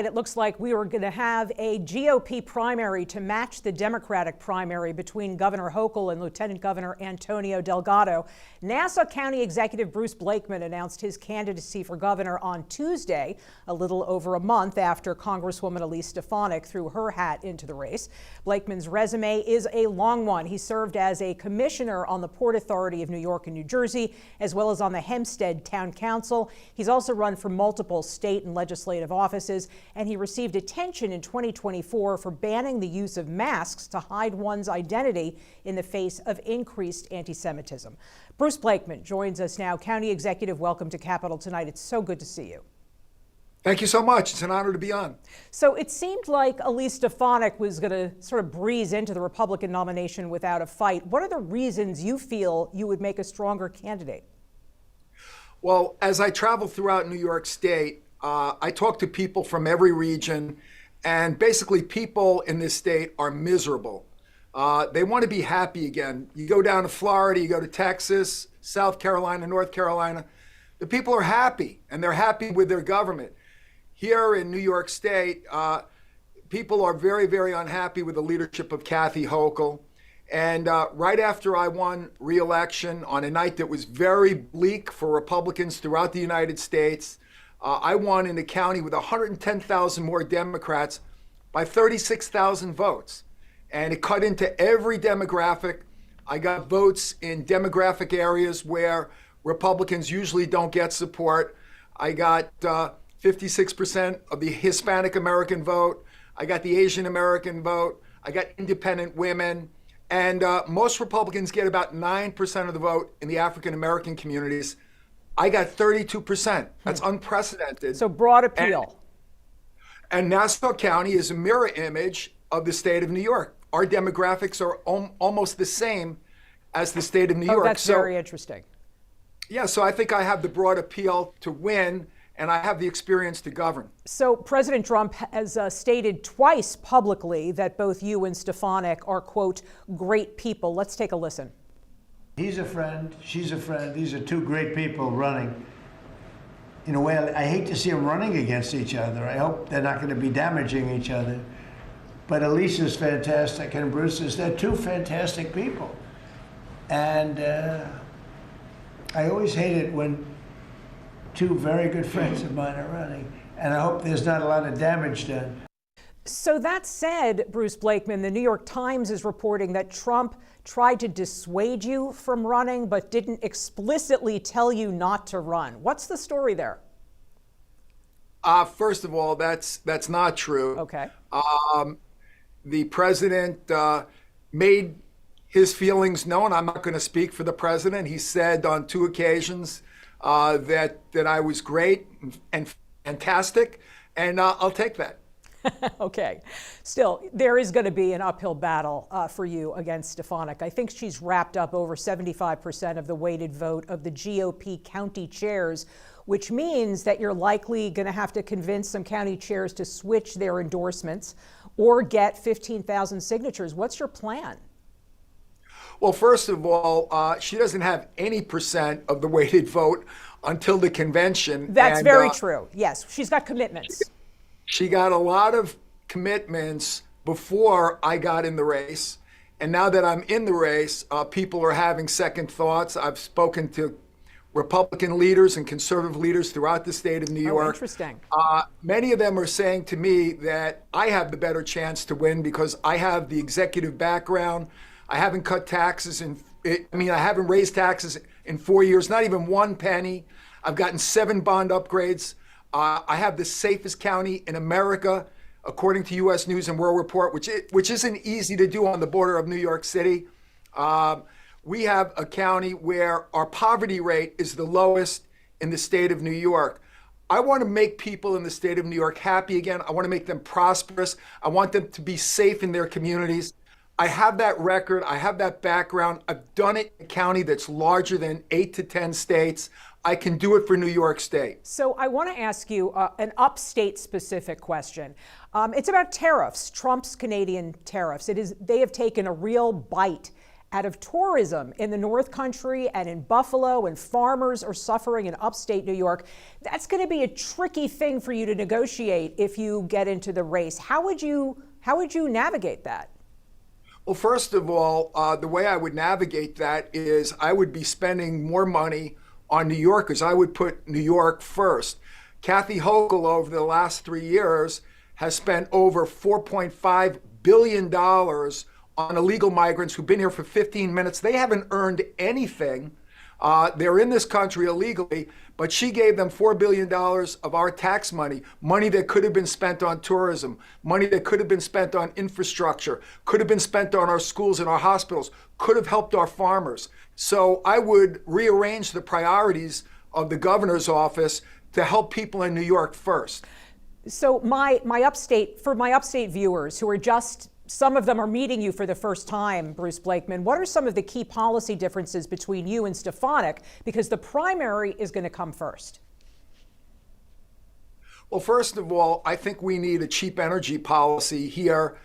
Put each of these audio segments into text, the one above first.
It looks like we are going to have a GOP primary to match the Democratic primary between Governor Hochul and Lieutenant Governor Antonio Delgado. Nassau County Executive Bruce Blakeman announced his candidacy for governor on Tuesday, a little over a month after Congresswoman Elise Stefanik threw her hat into the race. Blakeman's resume is a long one. He served as a commissioner on the Port Authority of New York and New Jersey, as well as on the Hempstead Town Council. He's also run for multiple state and legislative offices, and he received attention in 2024 for banning the use of masks to hide one's identity in the face of increased anti-Semitism. Bruce Blakeman joins us now. County Executive, welcome to Capitol tonight. It's so good to see you. Thank you so much. It's an honor to be on. So it seemed like Elise Stefanik was going to sort of breeze into the Republican nomination without a fight. What are the reasons you feel you would make a stronger candidate? Well, as I travel throughout New York State, I talk to people from every region, and basically people in this state are miserable. They want to be happy again. You go down to Florida, you go to Texas, South Carolina, North Carolina. The people are happy, and they're happy with their government. Here in New York State, people are very, very unhappy with the leadership of Kathy Hochul. And right after I won re-election on a night that was very bleak for Republicans throughout the United States, I won in a county with 110,000 more Democrats by 36,000 votes. And it cut into every demographic. I got votes in demographic areas where Republicans usually don't get support. I got 56% of the Hispanic American vote. I got the Asian American vote. I got independent women. And most Republicans get about 9% of the vote in the African American communities. I got 32%. That's unprecedented. So broad appeal. And Nassau County is a mirror image of the state of New York. Our demographics are almost the same as the state of New York. That's very interesting. Yeah, so I think I have the broad appeal to win, and I have the experience to govern. So President Trump has stated twice publicly that both you and Stefanik are, quote, great people. Let's take a listen. He's a friend, she's a friend. These are two great people running. In a way, I hate to see them running against each other. I hope they're not going to be damaging each other. But Elise is fantastic, and Bruce is, they're two fantastic people. And I always hate it when two very good friends of mine are running. And I hope there's not a lot of damage done. So that said, Bruce Blakeman, the New York Times is reporting that Trump tried to dissuade you from running, but didn't explicitly tell you not to run. What's the story there? First of all, that's not true. Okay. The president made his feelings known. I'm not going to speak for the president. He said on 2 occasions that I was great and fantastic, and I'll take that. Okay. Still, there is going to be an uphill battle for you against Stefanik. I think she's wrapped up over 75% of the weighted vote of the GOP county chairs, which means that you're likely going to have to convince some county chairs to switch their endorsements or get 15,000 signatures. What's your plan? Well, first of all, she doesn't have any percent of the weighted vote until the convention. That's very true. Yes, she's got commitments. She got a lot of commitments before I got in the race. And now that I'm in the race, people are having second thoughts. I've spoken to Republican leaders and conservative leaders throughout the state of New York. Oh, interesting. Many of them are saying to me that I have the better chance to win because I have the executive background. I haven't cut taxes I haven't raised taxes in 4 years, not even 1 penny. I've gotten 7 bond upgrades. I have the safest county in America, according to U.S. News and World Report, which isn't easy to do on the border of New York City. We have a county where our poverty rate is the lowest in the state of New York. I want to make people in the state of New York happy again. I want to make them prosperous. I want them to be safe in their communities. I have that record. I have that background. I've done it in a county that's larger than 8 to 10 states. I can do it for New York State. So I want to ask you an upstate specific question. It's about tariffs, Trump's Canadian tariffs. They have taken a real bite out of tourism in the North Country and in Buffalo, and farmers are suffering in upstate New York. That's going to be a tricky thing for you to negotiate if you get into the race. How would you navigate that? Well, first of all, the way I would navigate that is I would be spending more money on New Yorkers. I would put New York first. Kathy Hochul, over the last 3 years, has spent over $4.5 billion on illegal migrants who've been here for 15 minutes. They haven't earned anything. They're in this country illegally, but she gave them $4 billion of our tax money, money that could have been spent on tourism, money that could have been spent on infrastructure, could have been spent on our schools and our hospitals, could have helped our farmers. So I would rearrange the priorities of the governor's office to help people in New York first. So my upstate viewers who are just, some of them are meeting you for the first time, Bruce Blakeman, what are some of the key policy differences between you and Stefanik? Because the primary is going to come first. Well, first of all, I think we need a cheap energy policy here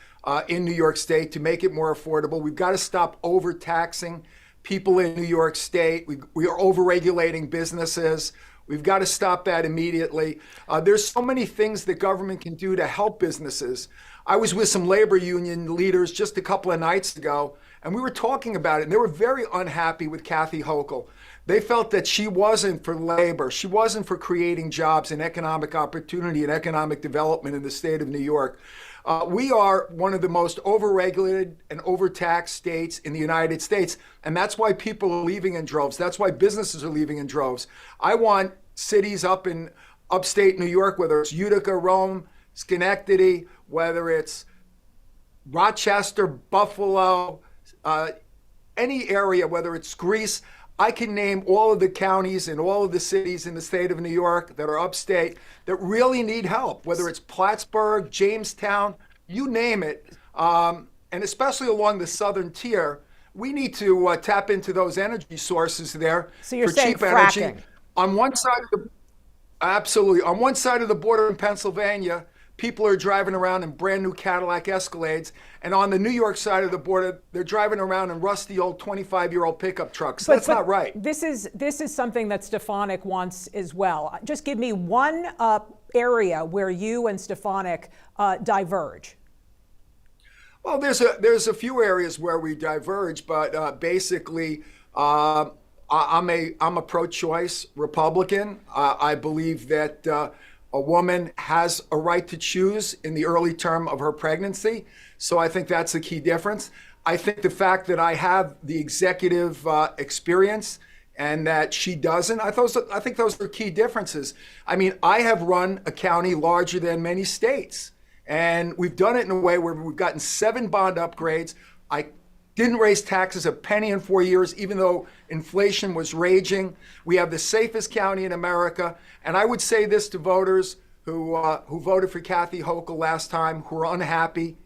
in New York State to make it more affordable. We've got to stop overtaxing people in New York State. We are overregulating businesses. We've got to stop that immediately. There's so many things that government can do to help businesses. I was with some labor union leaders just a couple of nights ago, and we were talking about it, and they were very unhappy with Kathy Hochul. They felt that she wasn't for labor. She wasn't for creating jobs and economic opportunity and economic development in the state of New York. We are one of the most overregulated and overtaxed states in the United States, and that's why people are leaving in droves. That's why businesses are leaving in droves. I want cities up in upstate New York, whether it's Utica, Rome, Schenectady, whether it's Rochester, Buffalo, any area, whether it's Greece. I can name all of the counties and all of the cities in the state of New York that are upstate that really need help, whether it's Plattsburgh, Jamestown, you name it. And especially along the southern tier, we need to tap into those energy sources there. So you're for saying cheap fracking. energy. On one side of the, absolutely. On one side of the border in Pennsylvania, people are driving around in brand new Cadillac Escalades. And on the New York side of the border, they're driving around in rusty old 25-year-old pickup trucks. That's not right. This is something that Stefanik wants as well. Just give me one area where you and Stefanik diverge. Well, there's a few areas where we diverge, but basically, I'm a pro-choice Republican. I believe that a woman has a right to choose in the early term of her pregnancy. So I think that's a key difference. I think the fact that I have the executive experience and that she doesn't, I think those are key differences. I mean, I have run a county larger than many states, and we've done it in a way where we've gotten 7 bond upgrades. I didn't raise taxes a penny in 4 years, even though inflation was raging. We have the safest county in America. And I would say this to voters who voted for Kathy Hochul last time, who are unhappy.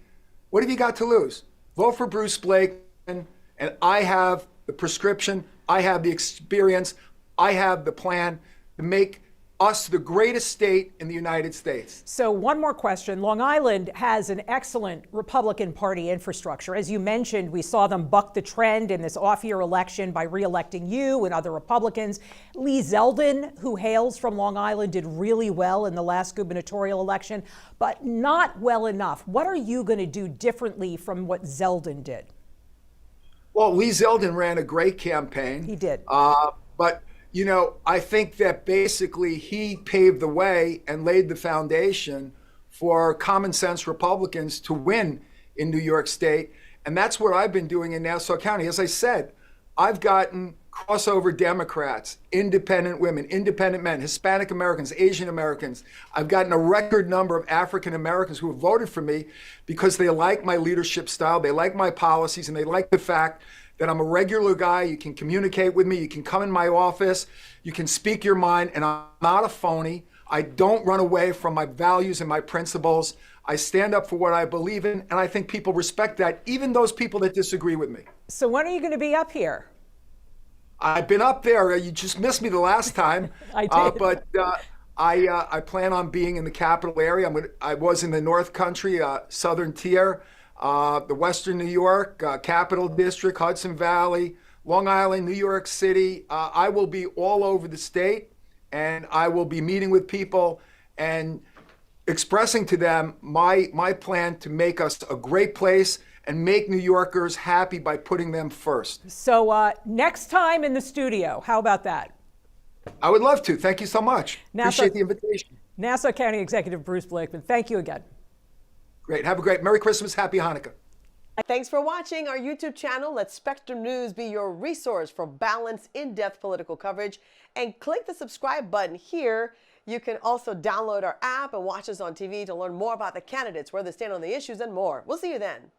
What have you got to lose? Vote for Bruce Blakeman, and I have the prescription, I have the experience, I have the plan to make us the greatest state in the United States. So one more question. Long Island has an excellent Republican Party infrastructure. As you mentioned, we saw them buck the trend in this off-year election by re-electing you and other Republicans. Lee Zeldin, who hails from Long Island, did really well in the last gubernatorial election, but not well enough. What are you going to do differently from what Zeldin did? Well, Lee Zeldin ran a great campaign. He did. But you know, I think that basically he paved the way and laid the foundation for common sense Republicans to win in New York State. And that's what I've been doing in Nassau County. As I said, I've gotten crossover Democrats, independent women, independent men, Hispanic Americans, Asian Americans. I've gotten a record number of African Americans who have voted for me because they like my leadership style, they like my policies, and they like the fact that I'm a regular guy. You can communicate with me. You can come in my office. You can speak your mind, and I'm not a phony. I don't run away from my values and my principles. I stand up for what I believe in, and I think people respect that, even those people that disagree with me. So when are you going to be up here? I've been up there. You just missed me the last time. I did. But I plan on being in the capital area. I was in the North Country, southern tier. the Western New York, Capital District, Hudson Valley, Long Island, New York City. I will be all over the state, and I will be meeting with people and expressing to them my plan to make us a great place and make New Yorkers happy by putting them first. So next time in the studio, how about that? I would love to. Thank you so much. Appreciate the invitation. Nassau County Executive Bruce Blakeman, thank you again. Great. Have a great Merry Christmas, Happy Hanukkah. Thanks for watching our YouTube channel. Let Spectrum News be your resource for balanced, in-depth political coverage. And click the subscribe button here. You can also download our app and watch us on TV to learn more about the candidates, where they stand on the issues, and more. We'll see you then.